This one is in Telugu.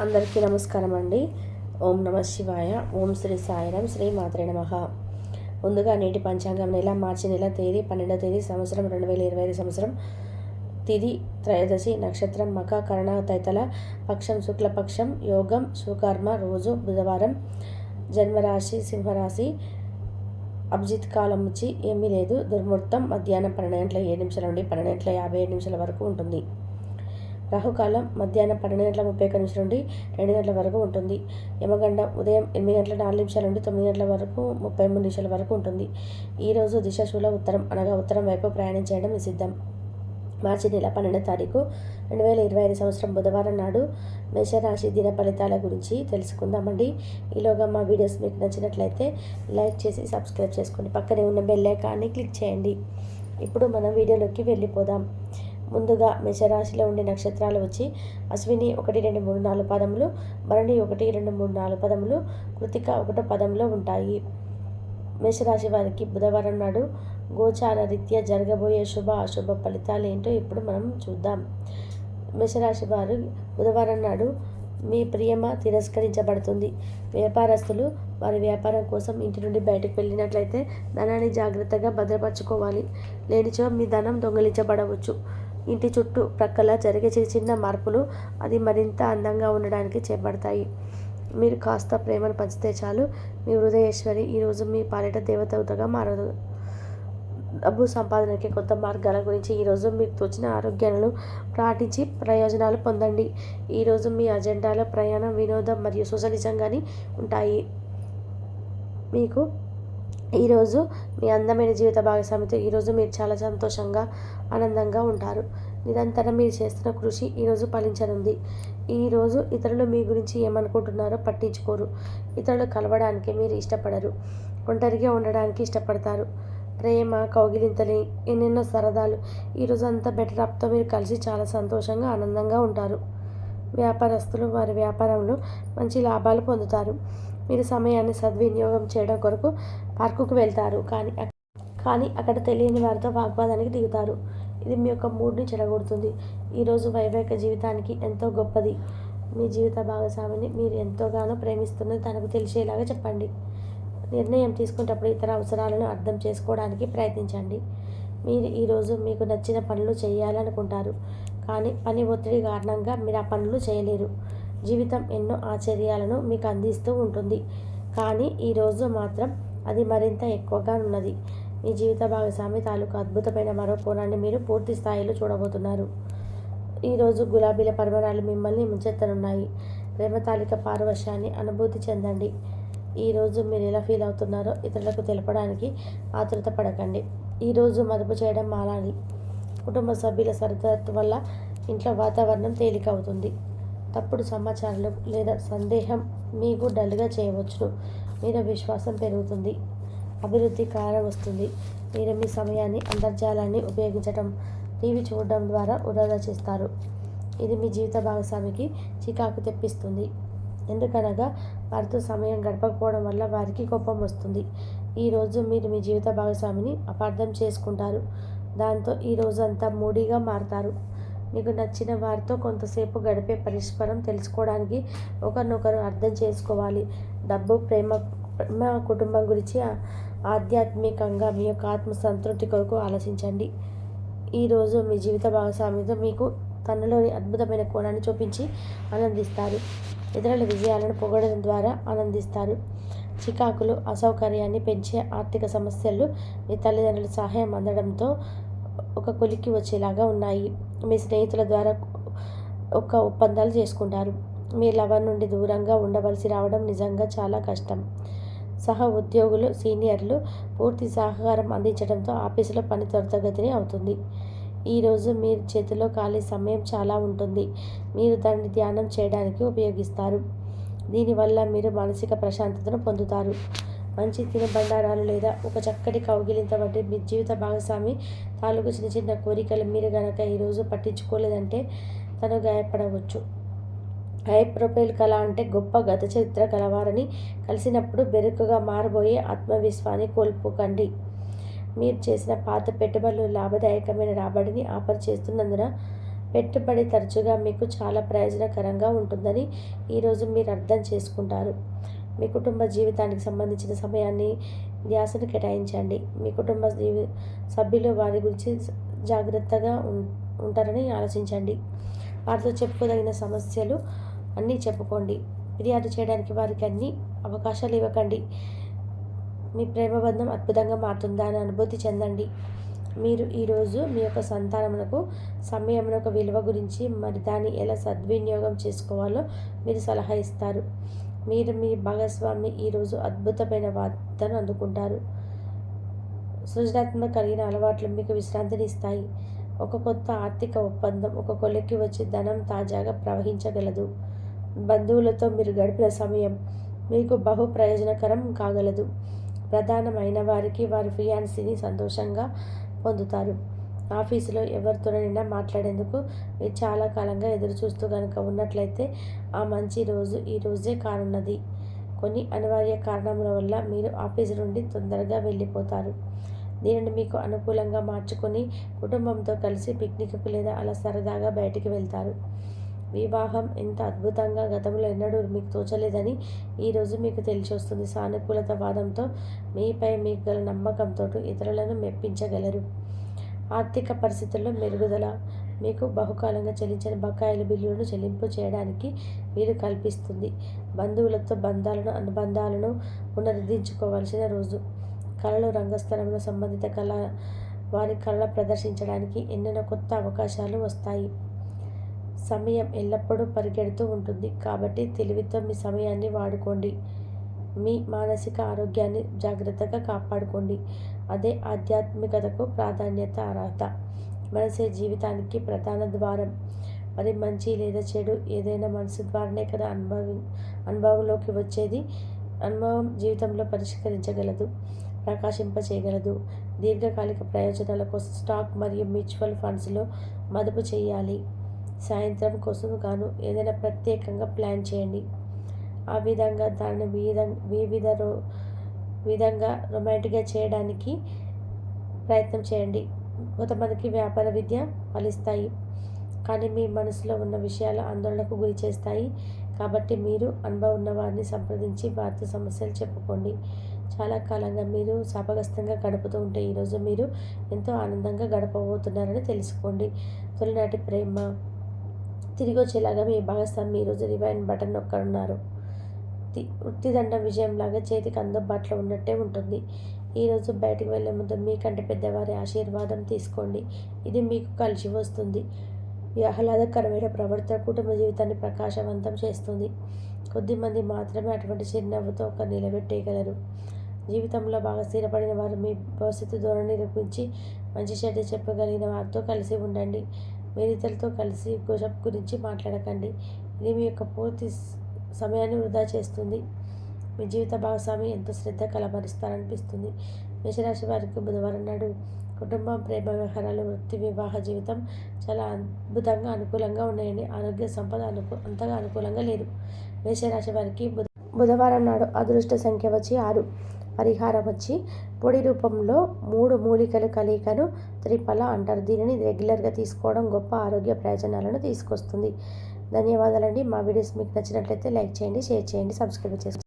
అందరికీ నమస్కారం అండి. ఓం నమ శివాయ. ఓం శ్రీ సాయిరాం. శ్రీ మాత్రే నమః. ముందుగా నేటి పంచాంగం నెల మార్చి నెల తేదీ 12వ తేదీ సంవత్సరం 2025 సంవత్సరం తిథి త్రయోదశి, నక్షత్రం మఖ, కరణ తైతల, పక్షం శుక్లపక్షం, యోగం సుకర్మ, రోజు బుధవారం, జన్మరాశి సింహరాశి, అభిజిత్ కాలం వచ్చి ఏమీ లేదు. దుర్ముహూర్తం మధ్యాహ్నం 12:07 నుండి 12:57 వరకు ఉంటుంది. రాహుకాలం మధ్యాహ్నం 12:31 నుండి 2 వరకు ఉంటుంది. యమగండం ఉదయం 8:04 నుండి 9 వరకు 33 వరకు ఉంటుంది. ఈరోజు దిశాశూల ఉత్తరం అనగా ఉత్తరం వైపు ప్రయాణం చేయడం నిషిద్ధం. మార్చి నెల 12వ తారీఖు 2025 సంవత్సరం బుధవారం నాడు మేషరాశి దిన ఫలితాల గురించి తెలుసుకుందామండి. ఈలోగా మా వీడియోస్ మీకు నచ్చినట్లయితే లైక్ చేసి సబ్స్క్రైబ్ చేసుకోండి. పక్కనే ఉన్న బెల్ ఐకాన్ని క్లిక్ చేయండి. ఇప్పుడు మనం వీడియోలోకి వెళ్ళిపోదాం. ముందుగా మేషరాశిలో ఉండే నక్షత్రాలు వచ్చి అశ్విని 1, 2, 3, 4 పదములు, భరణి 1, 2, 3, 4 పదములు, కృతిక 1 పదంలో ఉంటాయి. మేషరాశి వారికి బుధవారం నాడు గోచార రీత్యా జరగబోయే శుభ అశుభ ఫలితాలు ఏంటో ఇప్పుడు మనం చూద్దాం. మేషరాశి వారు బుధవారం నాడు మీ ప్రియమ తిరస్కరించబడుతుంది. వ్యాపారస్తులు వారి వ్యాపారం కోసం ఇంటి నుండి బయటకు వెళ్ళినట్లయితే ధనాన్ని జాగ్రత్తగా భద్రపరచుకోవాలి. లేనిచో మీ ధనం దొంగిలించబడవచ్చు. ఇంటి చుట్టూ ప్రక్కల జరిగే చిన్న మార్పులు అది మరింత అందంగా ఉండడానికి చేపడతాయి. మీరు కాస్త ప్రేమను పంచితే చాలు, మీ హృదయేశ్వరి ఈరోజు మీ పాలిట దేవతగా మారదు. డబ్బు సంపాదనకి కొత్త మార్గాల గురించి ఈరోజు మీకు తోచిన ఆరోగ్యాలను పాటించి ప్రయోజనాలు పొందండి. ఈరోజు మీ అజెండాలో ప్రయాణం, వినోదం మరియు సోషలిజంగాని ఉంటాయి. మీకు ఈరోజు మీ అందమైన జీవిత భాగస్వామితో ఈరోజు మీరు చాలా సంతోషంగా ఆనందంగా ఉంటారు. నిరంతరం మీరు చేస్తున్న కృషి ఈరోజు ఫలించనుంది. ఈరోజు ఇతరులు మీ గురించి ఏమనుకుంటున్నారో పట్టించుకోరు. ఇతరులు కలవడానికి మీరు ఇష్టపడరు. ఒంటరిగా ఉండడానికి ఇష్టపడతారు. ప్రేమ, కౌగిలింతలు, ఎన్నెన్నో సరదాలు ఈరోజు అంతా బెటర్ అప్తో మీరు కలిసి చాలా సంతోషంగా ఆనందంగా ఉంటారు. వ్యాపారస్తులు వారి వ్యాపారంలో మంచి లాభాలు పొందుతారు. మీరు సమయాన్ని సద్వినియోగం చేయడం కొరకు పార్కుకు వెళ్తారు, కానీ అక్కడ తెలియని వారితో వాగ్వాదానికి దిగుతారు. ఇది మీ యొక్క మూడ్ని చెడగొడుతుంది. ఈరోజు వైవాహిక జీవితానికి ఎంతో గొప్పది. మీ జీవిత భాగస్వామిని మీరు ఎంతోగానో ప్రేమిస్తున్నది తనకు తెలిసేలాగా చెప్పండి. నిర్ణయం తీసుకునేటప్పుడు ఇతర అవసరాలను అర్థం చేసుకోవడానికి ప్రయత్నించండి. మీరు ఈరోజు మీకు నచ్చిన పనులు చేయాలనుకుంటారు, కానీ పని ఒత్తిడి కారణంగా మీరు ఆ పనులు చేయలేరు. జీవితం ఎన్నో ఆశ్చర్యాలను మీకు అందిస్తూ ఉంటుంది, కానీ ఈరోజు మాత్రం అది మరింత ఎక్కువగా ఉన్నది. మీ జీవిత భాగస్వామి తాలూకు అద్భుతమైన మరో కోణాన్ని మీరు పూర్తి స్థాయిలో చూడబోతున్నారు. ఈరోజు గులాబీల పరిమళాలు మిమ్మల్ని ముంచెత్తనున్నాయి. ప్రేమ తాలూక పారవశ్యాన్ని అనుభూతి చెందండి. ఈరోజు మీరు ఎలా ఫీల్ అవుతున్నారో ఇతరులకు తెలపడానికి ఆతృత పడకండి. ఈరోజు మదుపు చేయడం మానాలి. కుటుంబ సభ్యుల సరదత్వం వల్ల ఇంట్లో వాతావరణం తేలిక అవుతుంది. తప్పుడు సమాచారాలు లేదా సందేహం మీకు డల్గా చేయవచ్చును. మీరు విశ్వాసం పెరుగుతుంది. అభివృద్ధి కారం వస్తుంది. మీరు మీ సమయాన్ని అంతర్జాలాన్ని ఉపయోగించడం, టీవీ చూడడం ద్వారా వృధా చేస్తారు. ఇది మీ జీవిత భాగస్వామికి చికాకు తెప్పిస్తుంది. ఎందుకనగా వారితో సమయం గడపకపోవడం వల్ల వారికి కోపం వస్తుంది. ఈరోజు మీరు మీ జీవిత భాగస్వామిని అపార్థం చేసుకుంటారు. దాంతో ఈరోజు అంతా మూడీగా మారుతారు. మీకు నచ్చిన వారితో కొంతసేపు గడిపే పరస్పరం తెలుసుకోవడానికి ఒకరినొకరు అర్థం చేసుకోవాలి. డబ్బు, ప్రేమ, కుటుంబం గురించి ఆధ్యాత్మికంగా మీ యొక్క ఆత్మ సంతృప్తి కొరకు ఆలోచించండి. ఈరోజు మీ జీవిత భాగస్వామితో మీకు తనలోని అద్భుతమైన కోణాన్ని చూపించి ఆనందిస్తారు. ఇతరుల విజయాలను పొగడడం ద్వారా ఆనందిస్తారు. చికాకులు, అసౌకర్యాన్ని పెంచే ఆర్థిక సమస్యలు మీ తల్లిదండ్రుల సహాయం అందడంతో ఒక కొలిక్కి వచ్చేలాగా ఉన్నాయి. మీ స్నేహితుల ద్వారా ఒక ఒప్పందాలు చేసుకుంటారు. మీ లవర్ నుండి దూరంగా ఉండవలసి రావడం నిజంగా చాలా కష్టం. సహ ఉద్యోగులు, సీనియర్లు పూర్తి సహకారం అందించడంతో ఆఫీసులో పని త్వరితగతిని అవుతుంది. ఈరోజు మీ చేతిలో ఖాళీ సమయం చాలా ఉంటుంది. మీరు దాన్ని ధ్యానం చేయడానికి ఉపయోగిస్తారు. దీనివల్ల మీరు మానసిక ప్రశాంతతను పొందుతారు. మంచి తినుబండారాలు లేదా ఒక చక్కటి కౌగిలింత వంటి మీ జీవిత భాగస్వామి తాలూకు చిన్న కోరికలు మీరు గనక ఈరోజు పట్టించుకోలేదంటే తను గాయపడవచ్చు. హై ప్రొఫైల్ కళ అంటే గొప్ప గత చరిత్ర కలవారని కలిసినప్పుడు బెరుకుగా మారబోయే ఆత్మవిశ్వాసాన్ని కోల్పోకండి. మీరు చేసిన పాత పెట్టుబడులు లాభదాయకమైన రాబడిని ఆఫర్ చేస్తున్నందున పెట్టుబడి తరచుగా మీకు చాలా ప్రయోజనకరంగా ఉంటుందని ఈరోజు మీరు అర్థం చేసుకుంటారు. మీ కుటుంబ జీవితానికి సంబంధించిన సమయాన్ని ధ్యాసను కేటాయించండి. మీ కుటుంబ సభ్యులు వారి గురించి జాగ్రత్తగా ఉంటారని ఆలోచించండి. వారితో చెప్పుకోదగిన సమస్యలు అన్నీ చెప్పుకోండి. ఫిర్యాదు చేయడానికి వారికి అన్ని అవకాశాలు ఇవ్వకండి. మీ ప్రేమబంధం అద్భుతంగా మారుతుందా అని అనుభూతి చెందండి. మీరు ఈరోజు మీ యొక్క సంతానమునకు సమయమునకు విలువ గురించి మరి దాన్ని ఎలా సద్వినియోగం చేసుకోవాలో మీరు సలహా ఇస్తారు. మీరు మీ భాగస్వామి ఈరోజు అద్భుతమైన వార్తను అందుకుంటారు. సృజనాత్మక కలిగిన అలవాట్లు మీకు విశ్రాంతిని ఇస్తాయి. ఒక కొత్త ఆర్థిక ఒప్పందం ఒక కొలిక్కి వచ్చి ధనం తాజాగా ప్రవహించగలదు. బంధువులతో మీరు గడిపిన సమయం మీకు బహు ప్రయోజనకరం కాగలదు. ప్రధానమైన వారికి వారి ఫియాన్సీని సంతోషంగా పొందుతారు. ఆఫీసులో ఎవరితోనైనా మాట్లాడేందుకు మీరు చాలా కాలంగా ఎదురు చూస్తూ కనుక ఉన్నట్లయితే ఆ మంచి రోజు ఈ రోజే కానున్నది. కొన్ని అనివార్య కారణముల వల్ల మీరు ఆఫీసు నుండి తొందరగా వెళ్ళిపోతారు. దీనిని మీకు అనుకూలంగా మార్చుకొని కుటుంబంతో కలిసి పిక్నిక్కు లేదా అలా సరదాగా బయటికి వెళ్తారు. వివాహం ఎంత అద్భుతంగా గతంలో ఎన్నడూ మీకు తోచలేదని ఈరోజు మీకు తెలిసి వస్తుంది. సానుకూలత వాదంతో మీపై మీకు గల నమ్మకంతో ఇతరులను మెప్పించగలరు. ఆర్థిక పరిస్థితుల్లో మెరుగుదల మీకు బహుకాలంగా చెల్లించిన బకాయిల బిల్లులను చెల్లింపు చేయడానికి వీలు కల్పిస్తుంది. బంధువులతో అనుబంధాలను పునరుద్ధరించుకోవాల్సిన రోజు. కళలు రంగస్థలంలో సంబంధిత వారి కళ ప్రదర్శించడానికి ఎన్నెన్నో కొత్త అవకాశాలు వస్తాయి. సమయం ఎల్లప్పుడూ పరిగెడుతూ ఉంటుంది కాబట్టి తెలివితో మీ సమయాన్ని వాడుకోండి. మీ మానసిక ఆరోగ్యాన్ని జాగ్రత్తగా కాపాడుకోండి. అదే ఆధ్యాత్మికతకు ప్రాధాన్యత. అర్హత మనసే జీవితానికి ప్రధాన ద్వారం. మరి మంచి లేదా చెడు ఏదైనా మనసు ద్వారానే కదా అనుభవంలోకి వచ్చేది. అనుభవం జీవితంలో పరిష్కరించగలదు, ప్రకాశింపచేయగలదు. దీర్ఘకాలిక ప్రయోజనాల కోసం స్టాక్ మరియు మ్యూచువల్ ఫండ్స్లో మదుపు చేయాలి. సాయంత్రం కోసం గాను ఏదైనా ప్రత్యేకంగా ప్లాన్ చేయండి. ఆ విధంగా దానిని విధంగా రొమాంటిక్గా చేయడానికి ప్రయత్నం చేయండి. కొంతమందికి వ్యాపార విద్య ఫలిస్తాయి, కానీ మీ మనసులో ఉన్న విషయాలు ఆందోళనకు గురి చేస్తాయి. కాబట్టి మీరు అనుభవం ఉన్న వారిని సంప్రదించి వారితో సమస్యలు చెప్పుకోండి. చాలా కాలంగా మీరు శాపగ్రస్తంగా గడుపుతూ ఉంటే ఈరోజు మీరు ఎంతో ఆనందంగా గడపబోతున్నారని తెలుసుకోండి. తొలినాటి ప్రేమ తిరిగి వచ్చేలాగా మీ భాగస్వామి ఈరోజు రివైండ్ బటన్ నొక్కనున్నారు. వృత్తిదండం విజయంలాగా చేతికి అందుబాటులో ఉన్నట్టే ఉంటుంది. ఈరోజు బయటకు వెళ్ళే ముందు మీకంటే పెద్దవారి ఆశీర్వాదం తీసుకోండి. ఇది మీకు కలిసి వస్తుంది. ఈ ఆహ్లాదకరమైన ప్రవర్తన కుటుంబ జీవితాన్ని ప్రకాశవంతం చేస్తుంది. కొద్దిమంది మాత్రమే అటువంటి చిరునవ్వుతో ఒక నిలబెట్టేయగలరు. జీవితంలో బాగా స్థిరపడిన వారు మీ భవిష్యత్తు ధోరణి నిరూపించి మంచి చెడ్డ చెప్పగలిగిన వారితో కలిసి ఉండండి. మీరిద్దరితో కలిసి గోషప్ గురించి మాట్లాడకండి. ఇది మీ యొక్క పూర్తి సమయాన్ని వృధా చేస్తుంది. మీ జీవిత భాగస్వామి ఎంతో శ్రద్ధ కలబరుస్తారనిపిస్తుంది. మేషరాశి వారికి బుధవారం నాడు కుటుంబం, ప్రేమ వ్యవహారాలు, వృత్తి, వివాహ జీవితం చాలా అద్భుతంగా అనుకూలంగా ఉన్నాయండి. ఆరోగ్య సంపద అంతగా అనుకూలంగా లేదు. మేషరాశి వారికి బుధవారం నాడు అదృష్ట సంఖ్య వచ్చి 6. పరిహారం వచ్చి పొడి రూపంలో 3 మూలికల కలయికను త్రిఫల అంటారు. దీనిని రెగ్యులర్గా తీసుకోవడం గొప్ప ఆరోగ్య ప్రయోజనాలను తీసుకొస్తుంది. ధన్యవాదాలండి. మా వీడియోస్ మీకు నచ్చినట్లయితే లైక్ చేయండి, షేర్ చేయండి, సబ్స్క్రైబ్ చేసుకోండి.